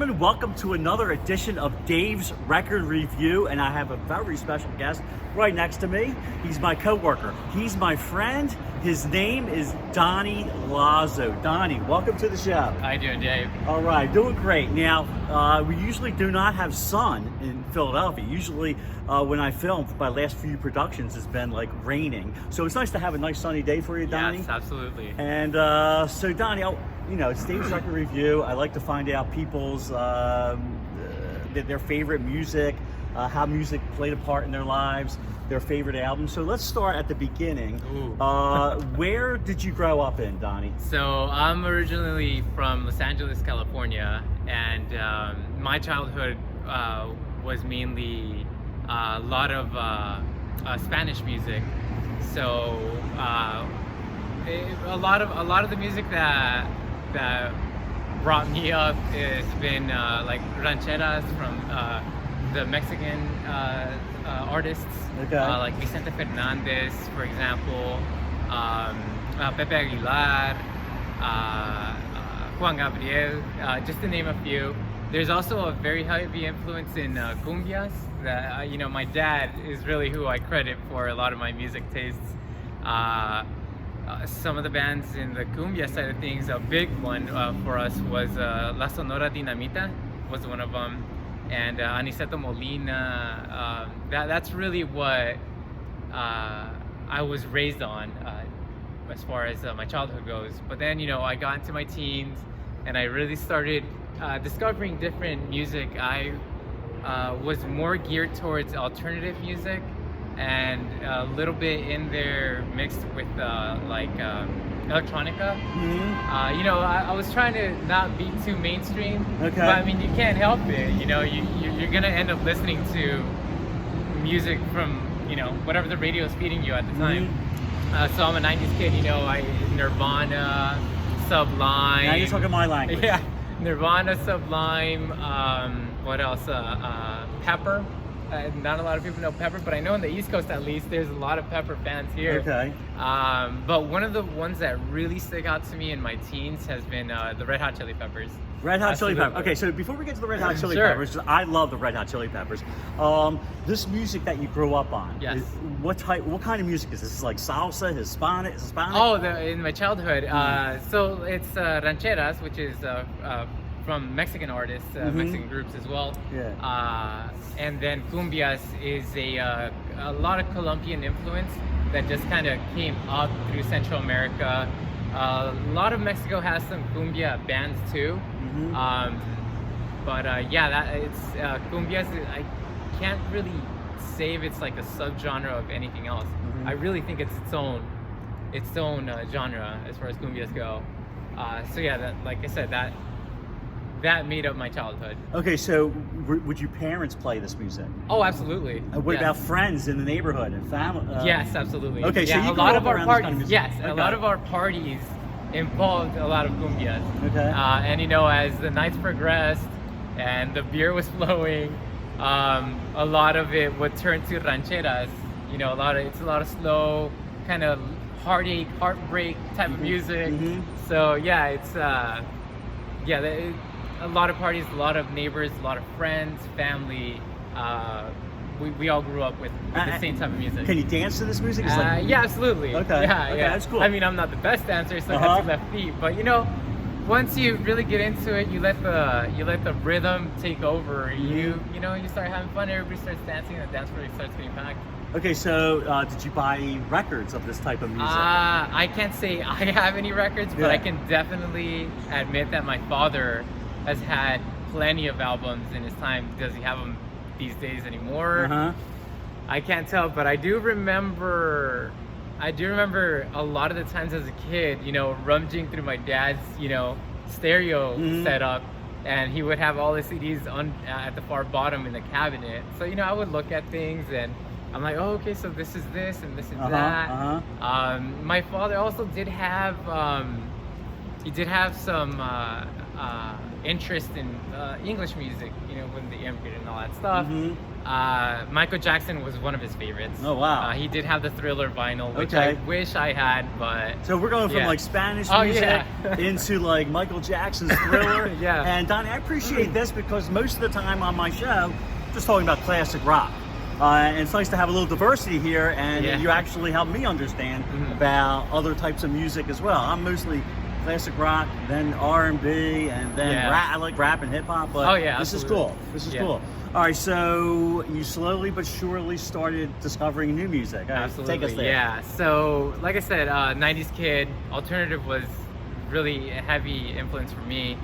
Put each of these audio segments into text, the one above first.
gentlemen, welcome to another edition of Dave's Record Review, and I have a very special guest right next to me. He's my co-worker. He's my friend. His name is Donnie Lazo. Donnie, welcome to the show. How you doing, Dave? All right, doing great. Now, we usually do not have sun in Philadelphia. Usually, when I film, my last few productions has been like raining. So it's nice to have a nice sunny day for you, Donnie. Yes, absolutely. And so, Donnie, it's Dave's Record Review. I like to find out people's their favorite music, how music played a part in their lives, their favorite albums. So let's start at the beginning. Where did you grow up in, Donnie? So I'm originally from Los Angeles, California, and my childhood was mainly a lot of Spanish music. So a lot of the music that brought me up has been like rancheras from the Mexican artists, Okay. like Vicente Fernandez, for example, Pepe Aguilar, Juan Gabriel, just to name a few. There's also a very heavy influence in cumbias. That my dad is really who I credit for a lot of my music tastes. Some of the bands in the cumbia side of things, a big one for us was La Sonora Dinamita was one of them, and Aniceto Molina. That's really what I was raised on as far as my childhood goes. But then I got into my teens and I really started discovering different music. I was more geared towards alternative music, and a little bit in there mixed with electronica. Mm-hmm. I was trying to not be too mainstream, Okay. but I mean, you can't help it. You're gonna end up listening to music from whatever the radio is feeding you at the time. So I'm a 90s kid. Nirvana, Sublime. Now you're talking my language. Yeah, Nirvana, Sublime. What else? Pepper. Not a lot of people know Pepper, but I know on the East Coast at least there's a lot of Pepper fans here. Okay. But one of the ones that really stick out to me in my teens has been the Red Hot Chili Peppers. Red Hot Chili Absolutely. Peppers. Okay, so before we get to the Red Hot Chili Sure. Peppers, I love the Red Hot Chili Peppers. This music that you grew up on. Yes. What kind of music is this? Is it like salsa, Hispanic? Oh, in my childhood. So it's rancheras, which is from Mexican artists, Mexican groups as well. Yeah. And then cumbias is a lot of Colombian influence that just kind of came up through Central America. A lot of Mexico has some cumbia bands too. It's cumbias. I can't really say if it's like a subgenre of anything else. I really think it's its own genre as far as cumbias go. Like I said, that made up my childhood. Okay, so would your parents play this music? Oh, absolutely. What Yes. about friends in the neighborhood and family? Yes, absolutely. Okay, so you a grew lot up of our around this kind of parties. music. Yes, Okay. a lot of our parties involved a lot of cumbias. Okay. And as the nights progressed and the beer was flowing, a lot of it would turn to rancheras. It's a lot of slow, kind of heartache, heartbreak type of music. So yeah, it's a lot of parties, a lot of neighbors, a lot of friends, family. We all grew up with the same type of music. Can you dance to this music? It's Yeah, absolutely. Okay. Yeah, Okay, yeah. that's cool. I mean, I'm not the best dancer, so I have two left feet. But once you really get into it, you let the rhythm take over. You start having fun. Everybody starts dancing, and the dance floor starts getting packed. Okay, so did you buy records of this type of music? I can't say I have any records, but Yeah. I can definitely admit that my father has had plenty of albums in his time. Does he have them these days anymore? I can't tell, but I do remember a lot of the times as a kid, rummaging through my dad's, stereo setup, and he would have all the CDs at the far bottom in the cabinet. So, I would look at things and I'm like, oh, okay, so this is this and this is that. My father also did have, some interest in English music, when they immigrated and all that stuff. Michael Jackson was one of his favorites. Oh, wow. He did have the Thriller vinyl, which Okay. I wish I had, but So we're going from yeah. like Spanish Oh, music yeah. into like Michael Jackson's Thriller. Yeah. And Donnie, I appreciate this because most of the time on my show, just talking about classic rock. And it's nice to have a little diversity here, and Yeah. you actually help me understand Mhm. about other types of music as well. I'm mostly classic rock, then R&B, and then Yeah. rap. I like rap and hip hop, but Oh, yeah, this is absolutely. cool. This is Yeah. cool. All right, so you slowly but surely started discovering new music. All right, absolutely. take us there. Yeah. So, like I said, 90s kid, alternative was really a heavy influence for me.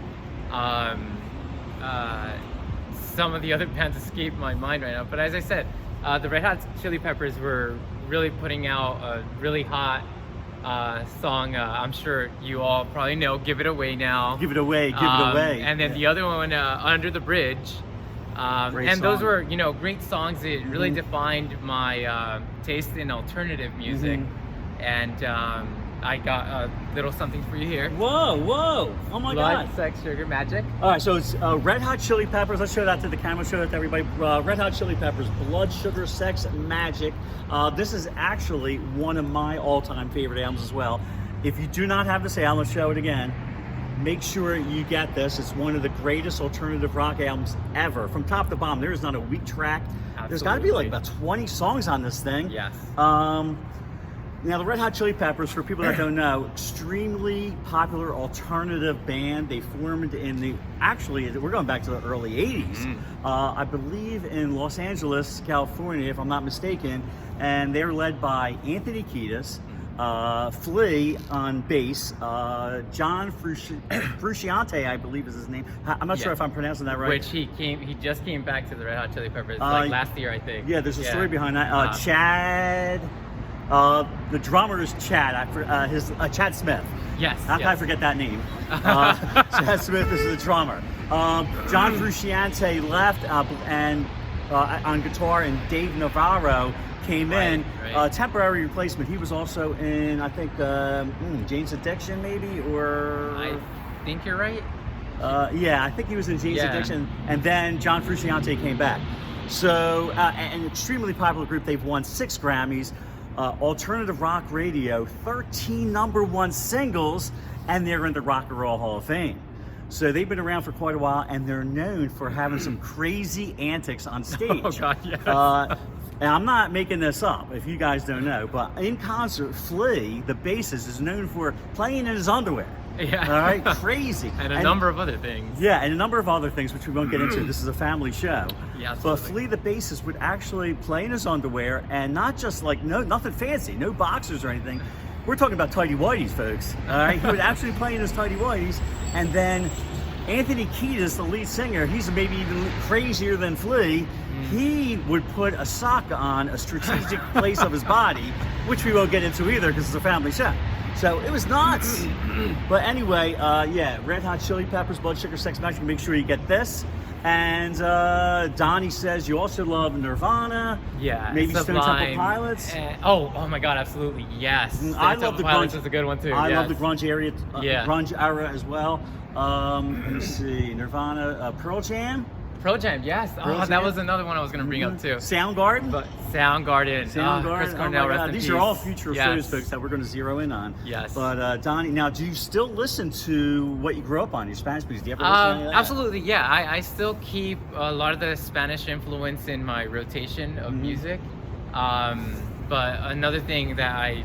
Some of the other bands escape my mind right now, but as I said, the Red Hot Chili Peppers were really putting out a really hot song. I'm sure you all probably know, "Give It Away Now." Give it away, give it away. And then Yeah. the other one, "Under the Bridge." Great And those song. were, great songs. It really Mhm. defined my taste in alternative music. Mhm. And I got a little something for you here. Whoa, whoa! Oh my Blood, God! Sex, Sugar, Magic. All right, so it's Red Hot Chili Peppers. Let's show that to the camera. Show that to everybody. Red Hot Chili Peppers, Blood, Sugar, Sex, Magic. This is actually one of my all-time favorite albums as well. If you do not have this album, let's show it again. Make sure you get this. It's one of the greatest alternative rock albums ever, from top to bottom. There is not a weak track. There's got to be like Absolutely. about 20 songs on this thing. Yes. Now, the Red Hot Chili Peppers, for people that don't know, extremely popular alternative band. They formed in the, actually, we're going back to the early 80s. I believe in Los Angeles, California, if I'm not mistaken. And they're led by Anthony Kiedis, Flea on bass, John Frusciante, I believe is his name. I'm not sure Yeah. if I'm pronouncing that right. Which he just came back to the Red Hot Chili Peppers Uh, like last year, I think. Yeah, there's a story behind that. Uh, Chad, the drummer is Chad. Chad Smith. Yes. How can I yes. forget that name? Chad Smith is the drummer. John Frusciante left, and on guitar, and Dave Navarro came in. Right. Temporary replacement. He was also in, I think, Jane's Addiction, maybe, or I think you're right. yeah, I think he was in Jane's Yeah. Addiction, and then John Frusciante came back. So, an extremely popular group. They've won 6 Grammys, alternative rock radio, 13 #1 singles, and they're in the Rock and Roll Hall of Fame. So they've been around for quite a while, and they're known for having some crazy antics on stage. Oh, God, yes. And I'm not making this up, if you guys don't know, but in concert, Flea, the bassist, is known for playing in his underwear. Yeah. All right, crazy. And a number of other things. Yeah, and a number of other things which we won't get into. This is a family show. Yeah, But absolutely. Flea, the bassist, would actually play in his underwear, and not just like nothing fancy, no boxers or anything. We're talking about tighty whities, folks. All right, he would actually play in his tighty whities, and then Anthony Kiedis, the lead singer, he's maybe even crazier than Flea. He would put a sock on a strategic place of his body, which we won't get into either because it's a family show. So it was nuts. But anyway, yeah, Red Hot Chili Peppers, Blood, Sugar, Sex, Magic. Make sure you get this. And Donnie says you also love Nirvana. Yeah. Maybe Stone Temple Sublime. Pilots. Oh my God, absolutely, yes. Stone I love Temple the Pilots grunge. is a good one too. I love yes. the grunge area, Yeah. grunge era as well. Let me see, Nirvana, Pearl Jam. Pearl Jam, yes. Pearl Oh, Jam. that was another one I was gonna bring up too. Soundgarden. But Soundgarden, Soundgarden. Chris Oh Cornell, my rest God. in These peace. are all future Yes. shows, folks, that we're going to zero in on. Yes. But Donnie, now do you still listen to what you grew up on, your Spanish music? Do you ever listen to any of that? Absolutely, yeah. I still keep a lot of the Spanish influence in my rotation of music. But another thing that I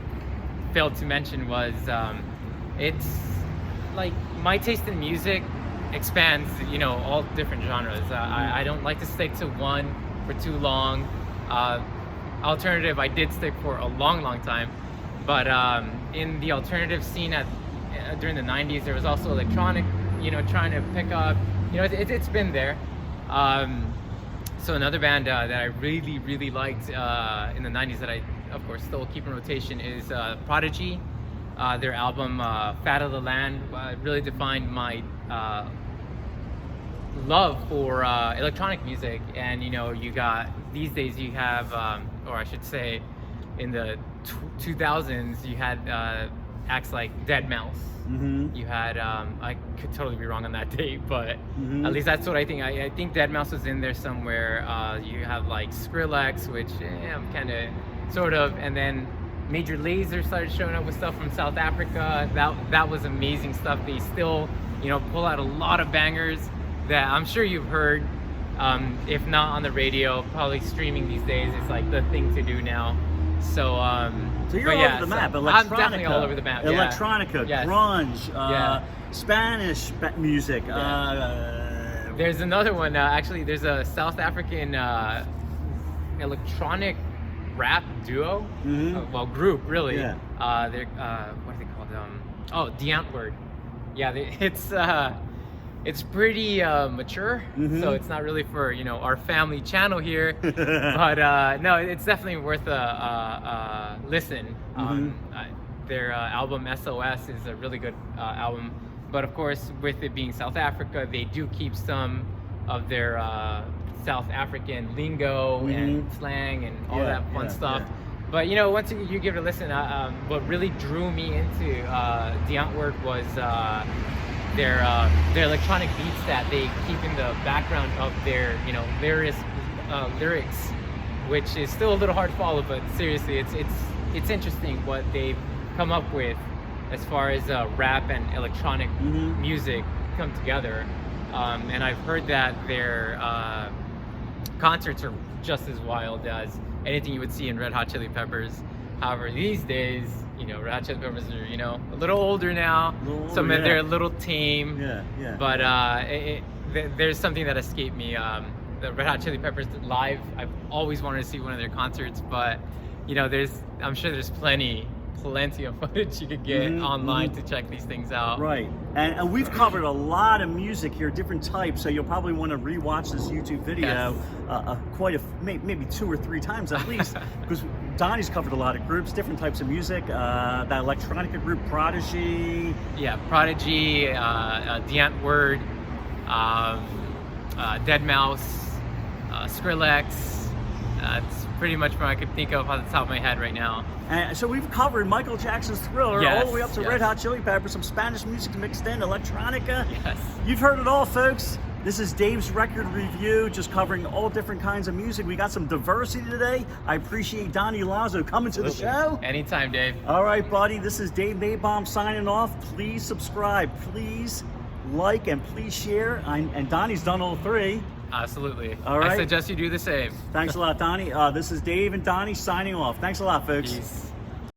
failed to mention was it's like my taste in music expands, all different genres. I don't like to stick to one for too long. Alternative, I did stick for a long time. But in the alternative scene during the 90s, there was also electronic, trying to pick up, it's been there. So another band that I really liked in the 90s that I, of course, still keep in rotation is Prodigy. Their album Fat of the Land really defined my love for electronic music. And you got, these days you have, or I should say in the 2000s, you had acts like Dead Mouse. Mm-hmm. You had I could totally be wrong on that date, but Mm-hmm. at least that's what I think. I think Dead Mouse was in there somewhere. You have like Skrillex, which I'm kind of sort of, and then Major Lazer started showing up with stuff from South Africa. That was amazing stuff. They still, you know, pull out a lot of bangers that I'm sure you've heard. If not on the radio, probably streaming these days. It's like the thing to do now. So So you're but all yeah, over the map. so Electronica, I'm definitely all over the map. Yeah. Electronica, Yes. grunge, Yeah. Spanish music. There's another one. Actually, there's a South African electronic rap duo. Mhm. Well, group really. Yeah. They're what are they called? The Antwoord. Yeah, it's pretty mature, Mhm. so it's not really for, you know, our family channel here. But no, it's definitely worth a listen. Their album SOS is a really good album. But of course, with it being South Africa, they do keep some of their South African lingo and slang and all that fun stuff. Yeah. But you know, once you give it a listen, what really drew me into the Antwoord was their electronic beats that they keep in the background of their, you know, lyrics, which is still a little hard to follow. But seriously, it's interesting what they've come up with as far as rap and electronic music come together. And I've heard that their concerts are just as wild as anything you would see in Red Hot Chili Peppers. However, these days, you know, Red Hot Chili Peppers are, you know, a little older now. Some of they're a little tame. Yeah. But there's something that escaped me. The Red Hot Chili Peppers live. I've always wanted to see one of their concerts, but you know, I'm sure there's plenty of footage you could get online to check these things out. Right, and we've covered a lot of music here, different types, so you'll probably want to rewatch this YouTube video maybe 2 or 3 times at least, because Donnie's covered a lot of groups, different types of music, that electronica group, Prodigy. Yeah, Prodigy, the Antwoord, Dead Mouse, Skrillex. That's pretty much what I could think of off the top of my head right now. And so we've covered Michael Jackson's Thriller, all the way up to Red Hot Chili Peppers, some Spanish music mixed in, electronica. Yes. You've heard it all, folks. This is Dave's Record Review, just covering all different kinds of music. We got some diversity today. I appreciate Donnie Lazo coming to the show. Anytime, Dave. All right, buddy. This is Dave Nabaum signing off. Please subscribe. Please like and please share. And Donnie's done all 3. Absolutely. All right. I suggest you do the same. Thanks a lot, Donnie. This is Dave and Donnie signing off. Thanks a lot, folks. Peace.